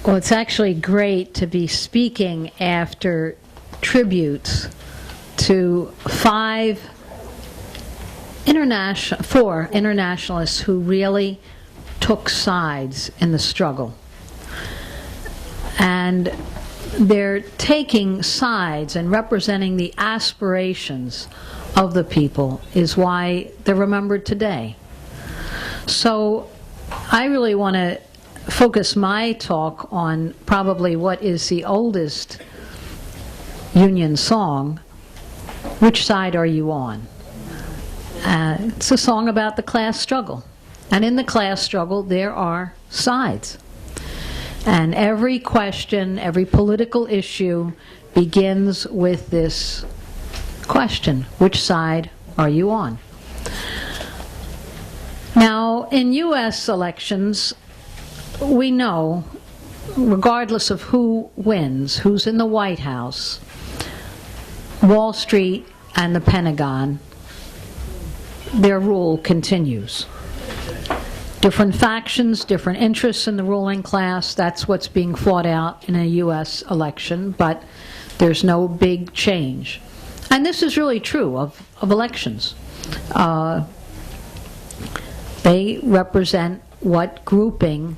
Well, it's actually great to be speaking after tributes to four internationalists who really took sides in the struggle. And they're taking sides and representing the aspirations of the people is why they're remembered today. So I really want to focus my talk on probably what is the oldest Union song, Which Side Are You On? It's a song about the class struggle. And in the class struggle, there are sides. And every question, every political issue begins with this question, which side are you on? Now, in U.S. elections, we know, regardless of who wins, who's in the White House, Wall Street and the Pentagon, their rule continues. Different factions, different interests in the ruling class, that's what's being fought out in a U.S. election, but there's no big change. And this is really true of elections. They represent what grouping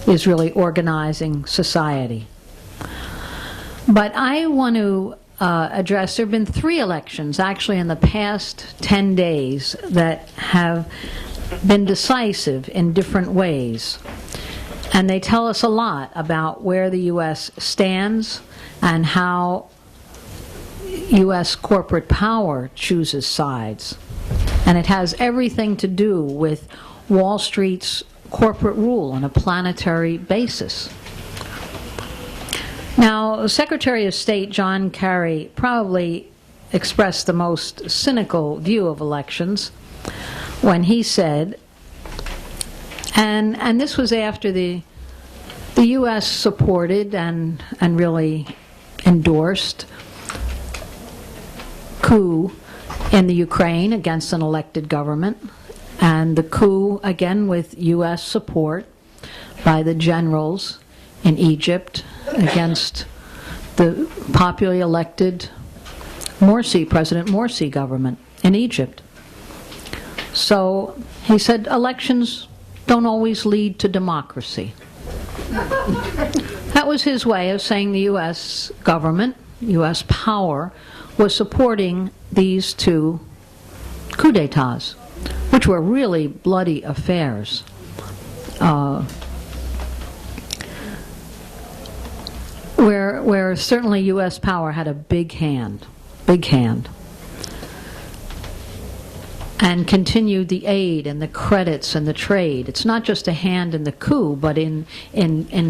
is really organizing society. But I want to address, there have been 3 elections actually in the past 10 days that have been decisive in different ways. And they tell us a lot about where the U.S. stands and how U.S. corporate power chooses sides. And it has everything to do with Wall Street's corporate rule on a planetary basis. Now, Secretary of State John Kerry probably expressed the most cynical view of elections when he said, and this was after the U.S. supported and really endorsed coup in the Ukraine against an elected government, and the coup again with U.S. support by the generals in Egypt against the popularly elected President Morsi government in Egypt. So he said elections don't always lead to democracy. That was his way of saying the U.S. government, U.S. power, was supporting these 2 coups d'etats, which were really bloody affairs. Where certainly U.S. power had a big hand, and continued the aid and the credits and the trade. It's not just a hand in the coup, but in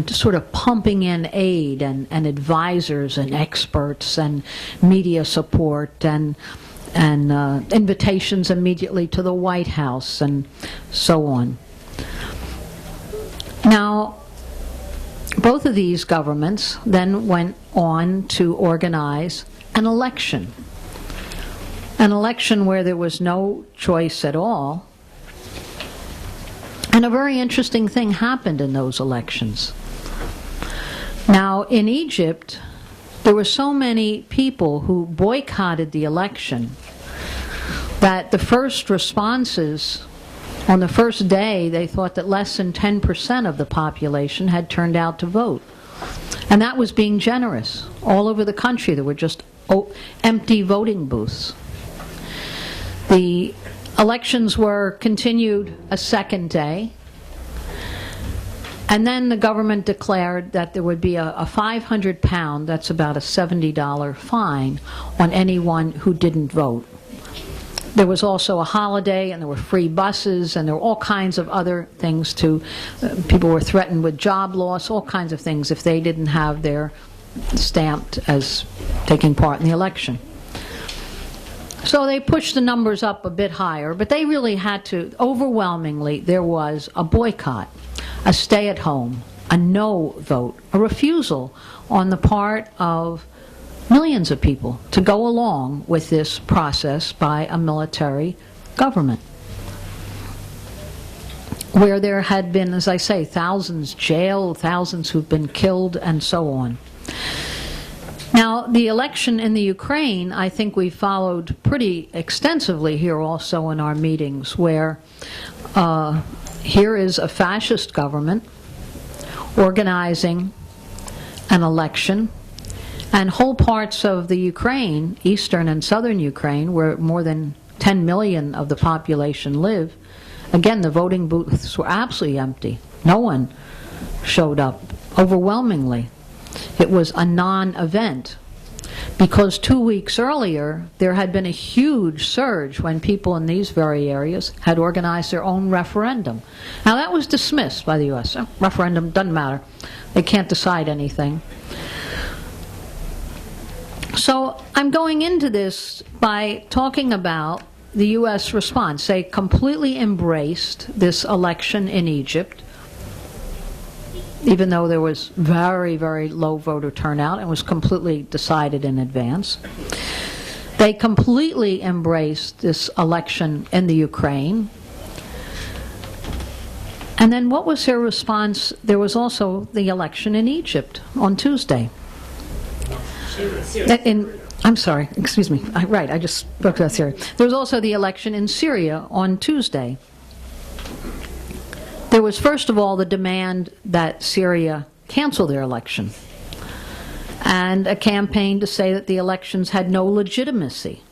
sort of pumping in aid and advisors and experts and media support and invitations immediately to the White House and so on. Now, both of these governments then went on to organize an election where there was no choice at all. And a very interesting thing happened in those elections. Now, in Egypt, there were so many people who boycotted the election that the first responses on the first day, they thought that less than 10% of the population had turned out to vote. And that was being generous. All over the country there were just empty voting booths. The elections were continued a second day, and then the government declared that there would be a £500, that's about a $70 fine, on anyone who didn't vote. There was also a holiday, and there were free buses, and there were all kinds of other things people were threatened with job loss, all kinds of things if they didn't have their stamped as taking part in the election. So they pushed the numbers up a bit higher, but they really had to, overwhelmingly, there was a boycott, a stay at home, a no vote, a refusal on the part of millions of people to go along with this process by a military government. where there had been, as I say, thousands jailed, thousands who've been killed, and so on. Now, the election in the Ukraine, I think we followed pretty extensively here also in our meetings, where here is a fascist government organizing an election, and whole parts of the Ukraine, eastern and southern Ukraine, where more than 10 million of the population live, again, the voting booths were absolutely empty. No one showed up, overwhelmingly. It was a non-event, because 2 weeks earlier there had been a huge surge when people in these very areas had organized their own referendum. Now that was dismissed by the U.S. Referendum doesn't matter. They can't decide anything. So I'm going into this by talking about the U.S. response. They completely embraced this election in Egypt, even though there was very, very low voter turnout and was completely decided in advance. They completely embraced this election in the Ukraine. And then what was their response? There was also the election in Egypt on Tuesday. I'm sorry, excuse me. Right, I just spoke about Syria. There was also the election in Syria on Tuesday. There was, first of all, the demand that Syria cancel their election, and a campaign to say that the elections had no legitimacy,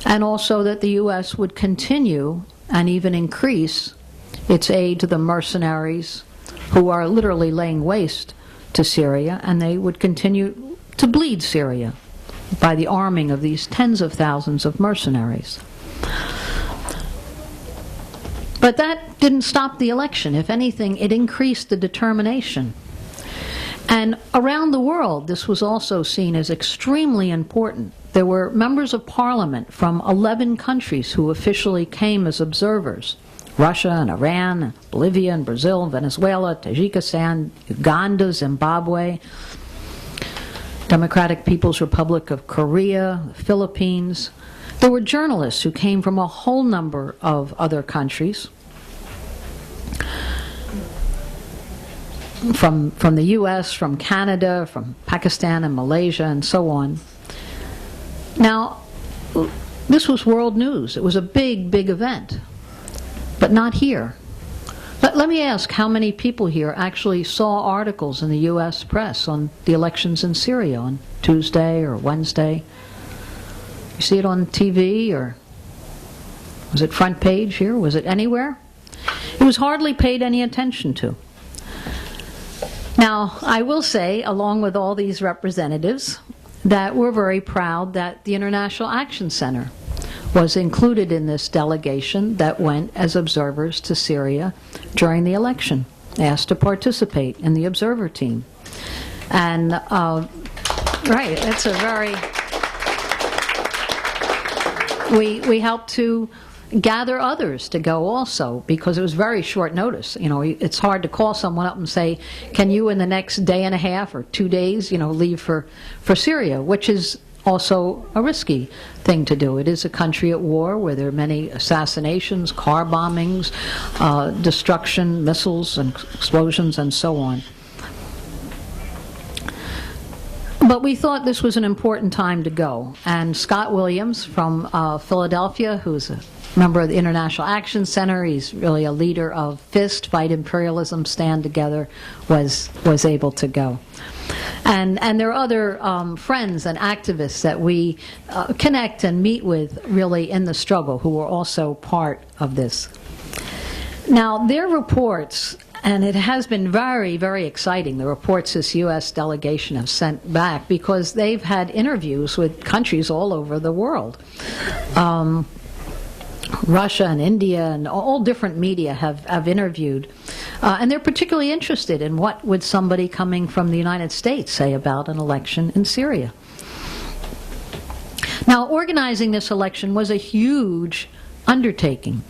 and also that the U.S. would continue and even increase its aid to the mercenaries who are literally laying waste to Syria, and they would continue to bleed Syria by the arming of these tens of thousands of mercenaries. But that didn't stop the election. If anything, it increased the determination. And around the world, this was also seen as extremely important. There were members of parliament from 11 countries who officially came as observers: Russia and Iran, and Bolivia and Brazil, Venezuela, Tajikistan, Uganda, Zimbabwe, Democratic People's Republic of Korea, the Philippines. There were journalists who came from a whole number of other countries, from the US, from Canada, from Pakistan and Malaysia, and so on. Now, this was world news. It was a big, big event, but not here. Let me ask how many people here actually saw articles in the US press on the elections in Syria on Tuesday or Wednesday? You see it on TV, or was it front page here? Was it anywhere? It was hardly paid any attention to. Now, I will say, along with all these representatives, that we're very proud that the International Action Center was included in this delegation that went as observers to Syria during the election, asked to participate in the observer team. And, right, it's a very... We helped to gather others to go also, because it was very short notice. You know, it's hard to call someone up and say, can you in the next day and a half or 2 days, you know, leave for Syria, which is also a risky thing to do. It is a country at war where there are many assassinations, car bombings, destruction, missiles and explosions, and so on. But we thought this was an important time to go. And Scott Williams from Philadelphia, who's a member of the International Action Center, he's really a leader of FIST, Fight Imperialism, Stand Together, was able to go. And there are other friends and activists that we connect and meet with really in the struggle who are also part of this. Now, their reports, and it has been very, very exciting, the reports this U.S. delegation have sent back, because they've had interviews with countries all over the world. Russia and India and all different media have interviewed. And they're particularly interested in what would somebody coming from the United States say about an election in Syria. Now, organizing this election was a huge undertaking,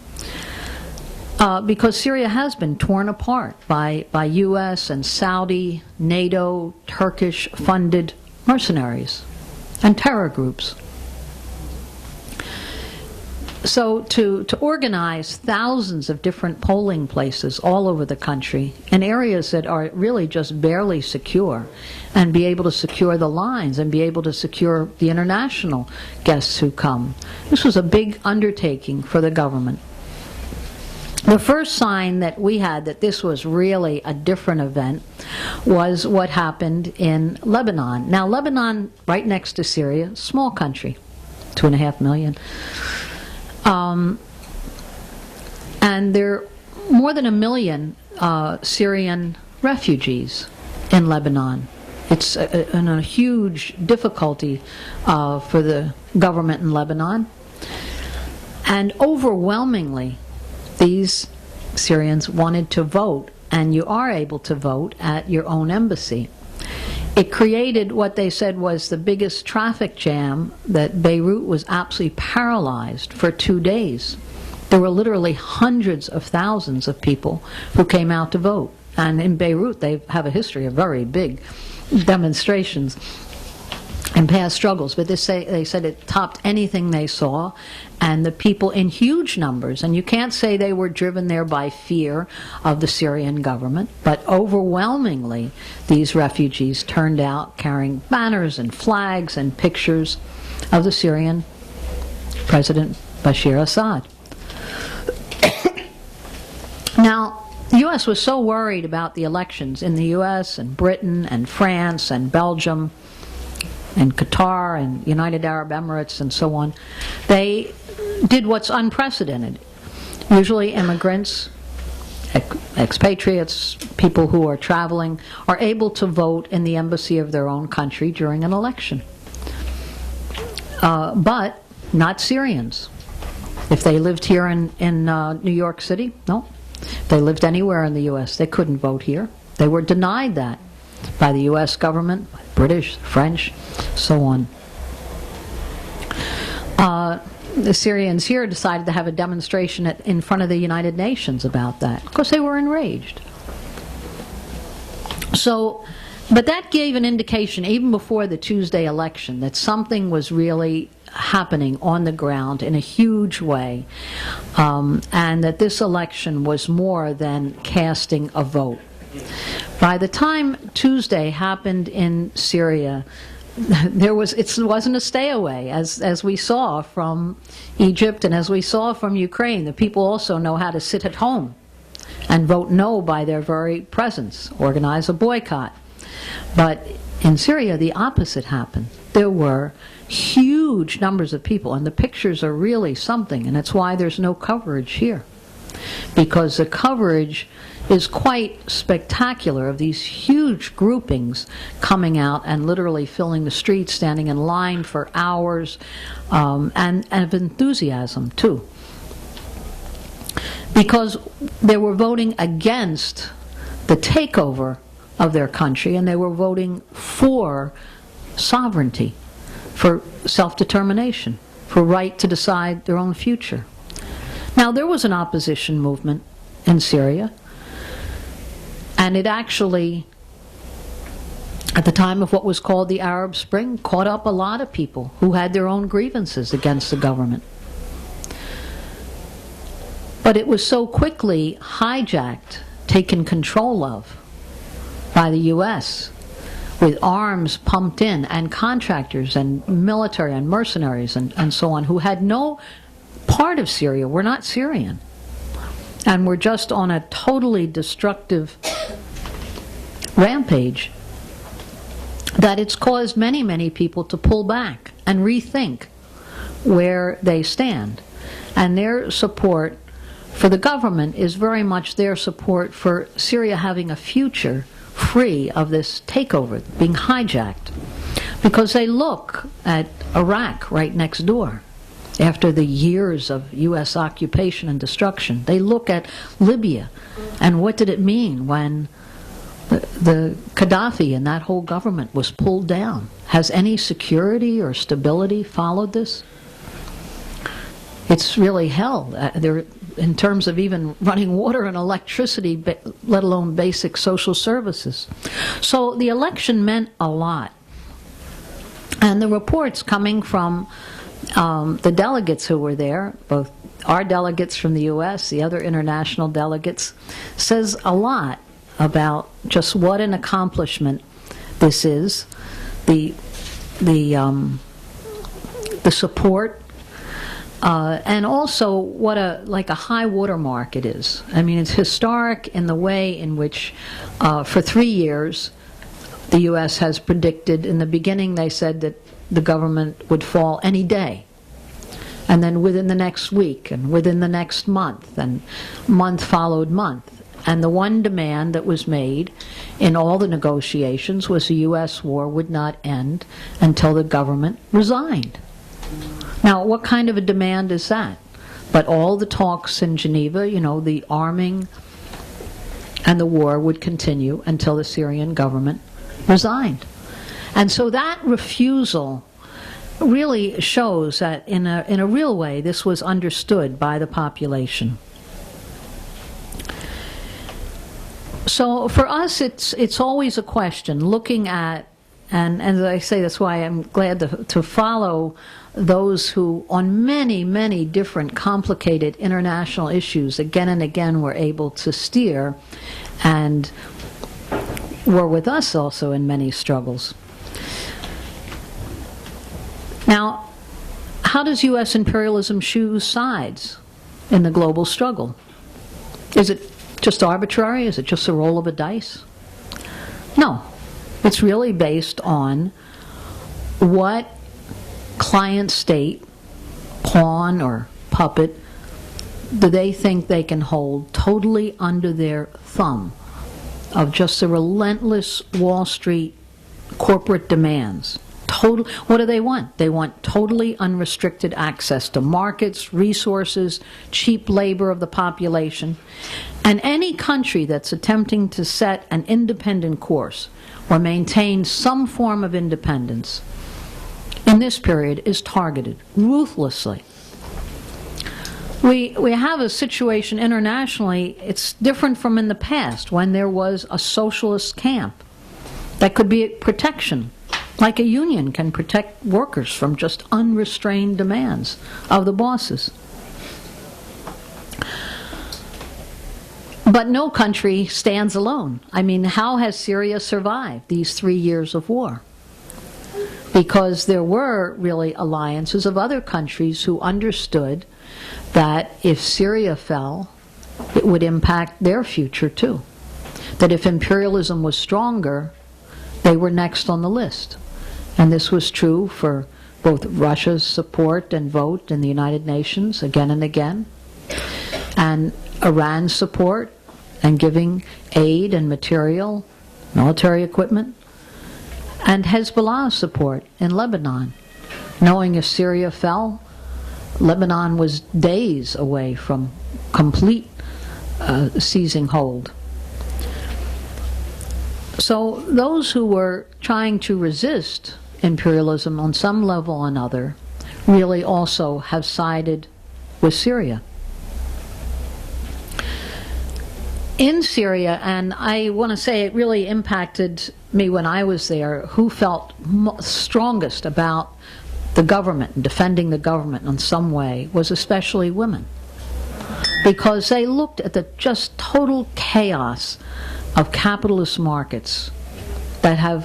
because Syria has been torn apart by U.S. and Saudi, NATO, Turkish-funded mercenaries and terror groups. So to organize thousands of different polling places all over the country in areas that are really just barely secure, and be able to secure the lines and be able to secure the international guests who come, this was a big undertaking for the government. The first sign that we had that this was really a different event was what happened in Lebanon. Now, Lebanon, right next to Syria, small country, 2.5 million. And there are more than 1 million Syrian refugees in Lebanon. It's a huge difficulty for the government in Lebanon. And overwhelmingly, these Syrians wanted to vote, and you are able to vote at your own embassy. It created what they said was the biggest traffic jam, that Beirut was absolutely paralyzed for 2 days. There were literally hundreds of thousands of people who came out to vote. And in Beirut, they have a history of very big demonstrations and past struggles. But they said it topped anything they saw, and the people in huge numbers, and you can't say they were driven there by fear of the Syrian government, but overwhelmingly these refugees turned out carrying banners and flags and pictures of the Syrian President Bashar Assad. Now, the U.S. was so worried about the elections in the U.S. and Britain and France and Belgium and Qatar and United Arab Emirates and so on. They did what's unprecedented. Usually immigrants, expatriates, people who are traveling, are able to vote in the embassy of their own country during an election. But not Syrians. If they lived here in New York City, no. If they lived anywhere in the U.S., they couldn't vote here. They were denied that by the U.S. government, by the British, French, so on. The Syrians here decided to have a demonstration in front of the United Nations about that, because they were enraged. So, but that gave an indication, even before the Tuesday election, that something was really happening on the ground in a huge way, and that this election was more than casting a vote. By the time Tuesday happened in Syria, it wasn't a stay away, as we saw from Egypt and as we saw from Ukraine. The people also know how to sit at home and vote no by their very presence, organize a boycott. But in Syria, the opposite happened. There were huge numbers of people, and the pictures are really something, and it's why there's no coverage here. Because the coverage is quite spectacular of these huge groupings coming out and literally filling the streets, standing in line for hours, and of enthusiasm too. Because they were voting against the takeover of their country, and they were voting for sovereignty, for self-determination, for right to decide their own future. Now, there was an opposition movement in Syria, and it actually, at the time of what was called the Arab Spring, caught up a lot of people who had their own grievances against the government. But it was so quickly hijacked, taken control of by the U.S., with arms pumped in, and contractors and military and mercenaries and so on, who had no part of Syria, were not Syrian, and were just on a totally destructive rampage, that it's caused many, many people to pull back and rethink where they stand. And their support for the government is very much their support for Syria having a future free of this takeover, being hijacked. Because they look at Iraq right next door, after the years of U.S. occupation and destruction. They look at Libya, and what did it mean when the Gaddafi and that whole government was pulled down? Has any security or stability followed this? It's really hell. In terms of even running water and electricity, let alone basic social services. So the election meant a lot. And the reports coming from the delegates who were there, both our delegates from the U.S., the other international delegates, says a lot about just what an accomplishment this is, the support, and also what a high watermark it is. I mean, it's historic in the way in which, for 3 years, the U.S. has predicted. In the beginning, they said that the government would fall any day, and then within the next week, and within the next month, and month followed month. And the one demand that was made in all the negotiations was the U.S. war would not end until the government resigned. Now, what kind of a demand is that? But all the talks in Geneva, you know, the arming and the war would continue until the Syrian government resigned. And so that refusal really shows that in a real way this was understood by the population. So for us, it's always a question, looking at, and as I say, that's why I'm glad to follow those who, on many, many different complicated international issues, again and again were able to steer and were with us also in many struggles. Now, how does U.S. imperialism choose sides in the global struggle? Is it just arbitrary? Is it just a roll of a dice? No. It's really based on what client state, pawn or puppet, do they think they can hold totally under their thumb of just the relentless Wall Street corporate demands. What do they want? They want totally unrestricted access to markets, resources, cheap labor of the population. And any country that's attempting to set an independent course or maintain some form of independence in this period is targeted ruthlessly. We have a situation internationally, it's different from in the past when there was a socialist camp that could be protection, like a union can protect workers from just unrestrained demands of the bosses. But no country stands alone. I mean, how has Syria survived these 3 years of war? Because there were really alliances of other countries who understood that if Syria fell, it would impact their future too. That if imperialism was stronger, they were next on the list. And this was true for both Russia's support and vote in the United Nations again and again, and Iran's support and giving aid and material, military equipment, and Hezbollah's support in Lebanon, knowing if Syria fell, Lebanon was days away from complete seizing hold. So those who were trying to resist imperialism on some level or another really also have sided with Syria. In Syria, and I want to say it really impacted me when I was there, who felt strongest about the government and defending the government in some way was especially women, because they looked at the just total chaos of capitalist markets when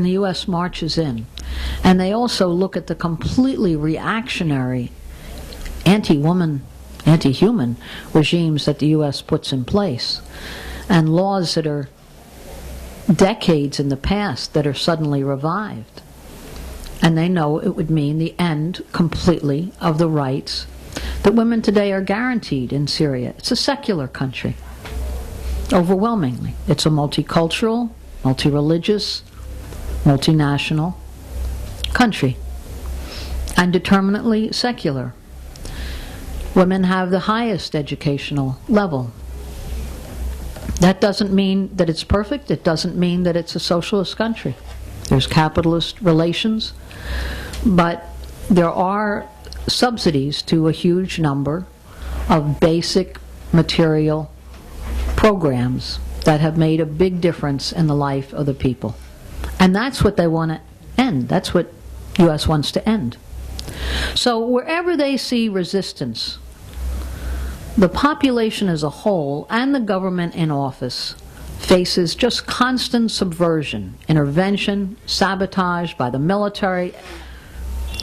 the U.S. marches in, and they also look at the completely reactionary anti-woman, anti-human regimes that the U.S. puts in place, and laws that are decades in the past that are suddenly revived. And they know it would mean the end completely of the rights that women today are guaranteed in Syria. It's a secular country, overwhelmingly. It's a multicultural, multi-religious, multinational country, and determinately secular. Women have the highest educational level. That doesn't mean that it's perfect. It doesn't mean that it's a socialist country. There's capitalist relations, but there are subsidies to a huge number of basic material programs that have made a big difference in the life of the people. And that's what they want to end. That's what the U.S. wants to end. So wherever they see resistance, the population as a whole and the government in office faces just constant subversion, intervention, sabotage by the military.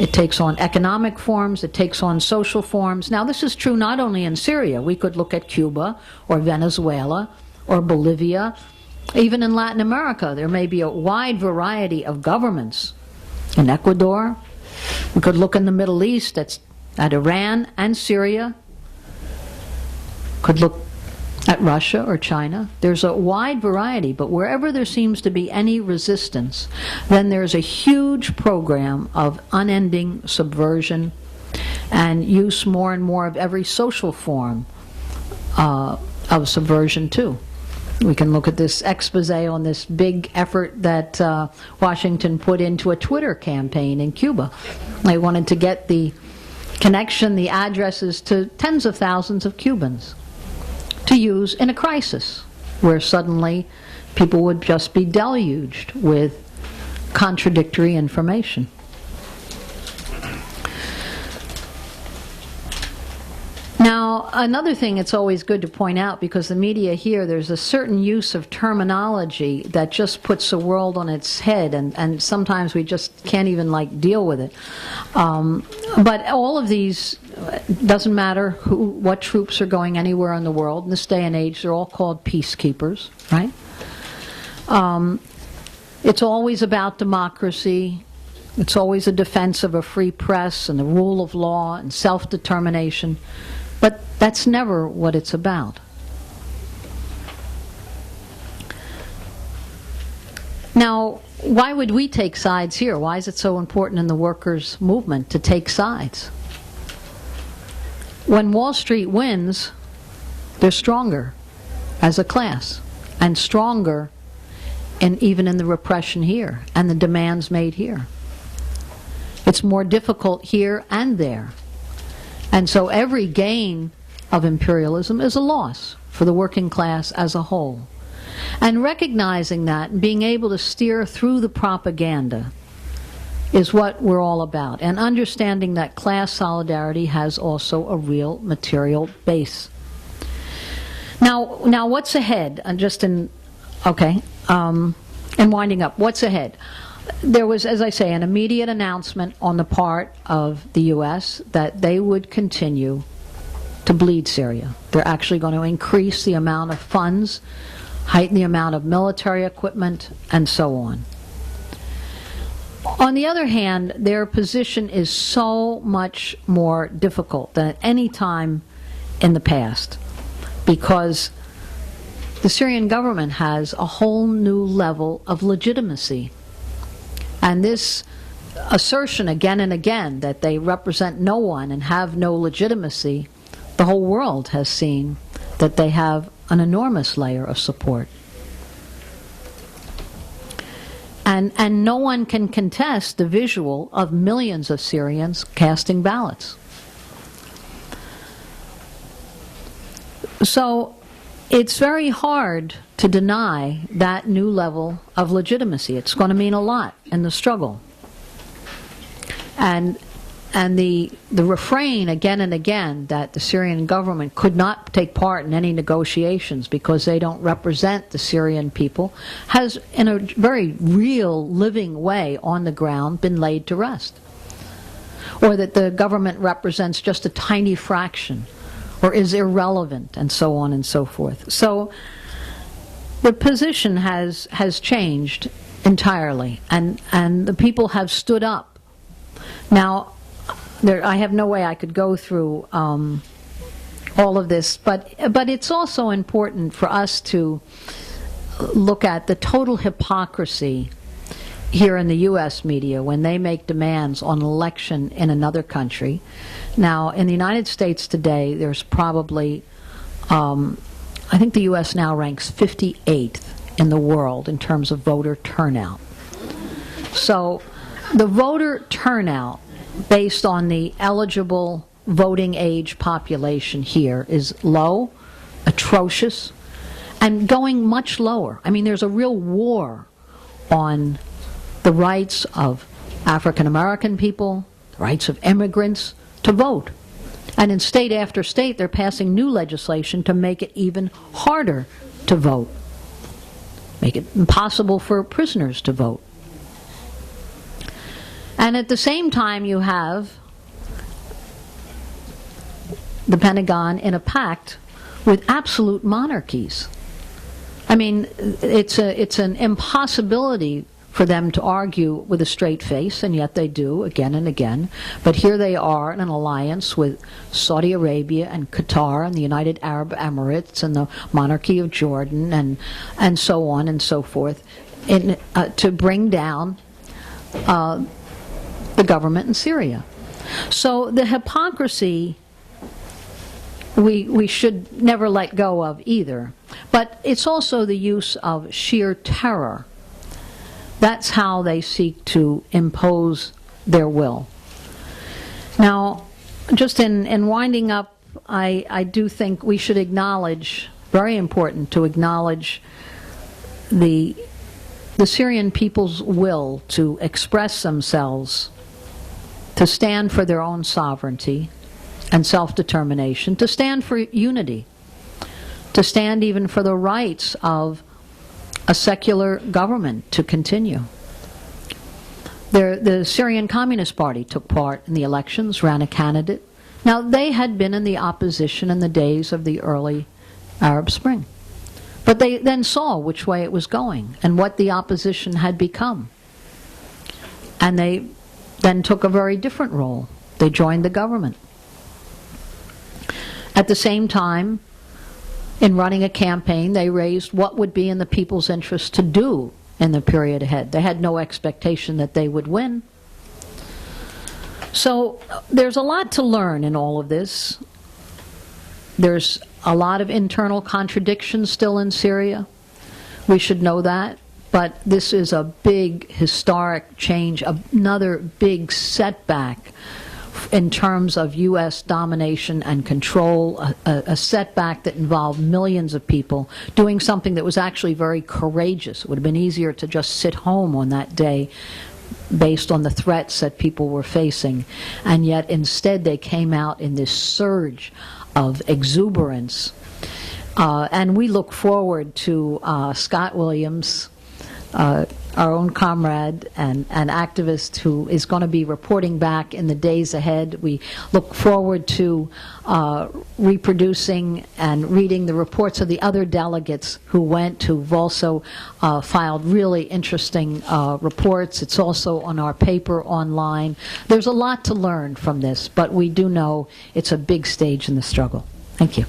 It takes on economic forms, it takes on social forms. Now this is true not only in Syria. We could look at Cuba or Venezuela or Bolivia. Even in Latin America, there may be a wide variety of governments. In Ecuador, we could look in the Middle East at Iran and Syria. Could look at Russia or China. There's a wide variety, but wherever there seems to be any resistance, then there's a huge program of unending subversion and use more and more of every social form of subversion too. We can look at this expose on this big effort that Washington put into a Twitter campaign in Cuba. They wanted to get the connection, the addresses to tens of thousands of Cubans to use in a crisis where suddenly people would just be deluged with contradictory information. Now, another thing it's always good to point out, because the media here, there's a certain use of terminology that just puts the world on its head, and sometimes we just can't even deal with it. But all of these, doesn't matter what troops are going anywhere in the world. In this day and age, they're all called peacekeepers, right? It's always about democracy. It's always a defense of a free press and the rule of law and self-determination. But that's never what it's about. Now, why would we take sides here? Why is it so important in the workers' movement to take sides? When Wall Street wins, they're stronger as a class, and stronger even in the repression here and the demands made here. It's more difficult here and there. And so every gain of imperialism is a loss for the working class as a whole. And recognizing that and being able to steer through the propaganda is what we're all about. And understanding that class solidarity has also a real material base. Now what's ahead? And winding up, what's ahead? There was, as I say, an immediate announcement on the part of the U.S. that they would continue to bleed Syria. They're actually going to increase the amount of funds, heighten the amount of military equipment, and so on. On the other hand, their position is so much more difficult than at any time in the past, because the Syrian government has a whole new level of legitimacy. And this assertion again and again that they represent no one and have no legitimacy, the whole world has seen that they have an enormous layer of support. And no one can contest the visual of millions of Syrians casting ballots. So it's very hard to deny that new level of legitimacy. It's going to mean a lot in the struggle. And the refrain again and again that the Syrian government could not take part in any negotiations because they don't represent the Syrian people has, in a very real, living way on the ground, been laid to rest. Or that the government represents just a tiny fraction, or is irrelevant, and so on and so forth. So the position has changed entirely, and the people have stood up. Now, I have no way I could go through all of this, but it's also important for us to look at the total hypocrisy here in the U.S. media when they make demands on an election in another country. Now, in the United States today, there's probably, I think the U.S. now ranks 58th in the world in terms of voter turnout. So the voter turnout based on the eligible voting age population here is low, atrocious, and going much lower. I mean, there's a real war on the rights of African American people, rights of immigrants to vote. And in state after state, they're passing new legislation to make it even harder to vote, make it impossible for prisoners to vote. And at the same time, you have the Pentagon in a pact with absolute monarchies. I mean, it's an impossibility for them to argue with a straight face, and yet they do again and again. But here they are in an alliance with Saudi Arabia and Qatar and the United Arab Emirates and the monarchy of Jordan and so on and so forth to bring down the government in Syria. So the hypocrisy we should never let go of either. But it's also the use of sheer terror. That's how they seek to impose their will. Now, just in winding up, I do think we should acknowledge, very important to acknowledge the Syrian people's will to express themselves, to stand for their own sovereignty and self-determination, to stand for unity, to stand even for the rights of a secular government to continue. The Syrian Communist Party took part in the elections, ran a candidate. Now, they had been in the opposition in the days of the early Arab Spring. But they then saw which way it was going and what the opposition had become. And they then took a very different role. They joined the government. At the same time, in running a campaign, they raised what would be in the people's interest to do in the period ahead. They had no expectation that they would win. So there's a lot to learn in all of this. There's a lot of internal contradictions still in Syria. We should know that. But this is a big historic change, another big setback in terms of U.S. domination and control, a setback that involved millions of people doing something that was actually very courageous. It would have been easier to just sit home on that day based on the threats that people were facing. And yet instead they came out in this surge of exuberance. And we look forward to Scott Williams, our own comrade and activist who is going to be reporting back in the days ahead. We look forward to reproducing and reading the reports of the other delegates who went, who've also filed really interesting reports. It's also on our paper online. There's a lot to learn from this, but we do know it's a big stage in the struggle. Thank you.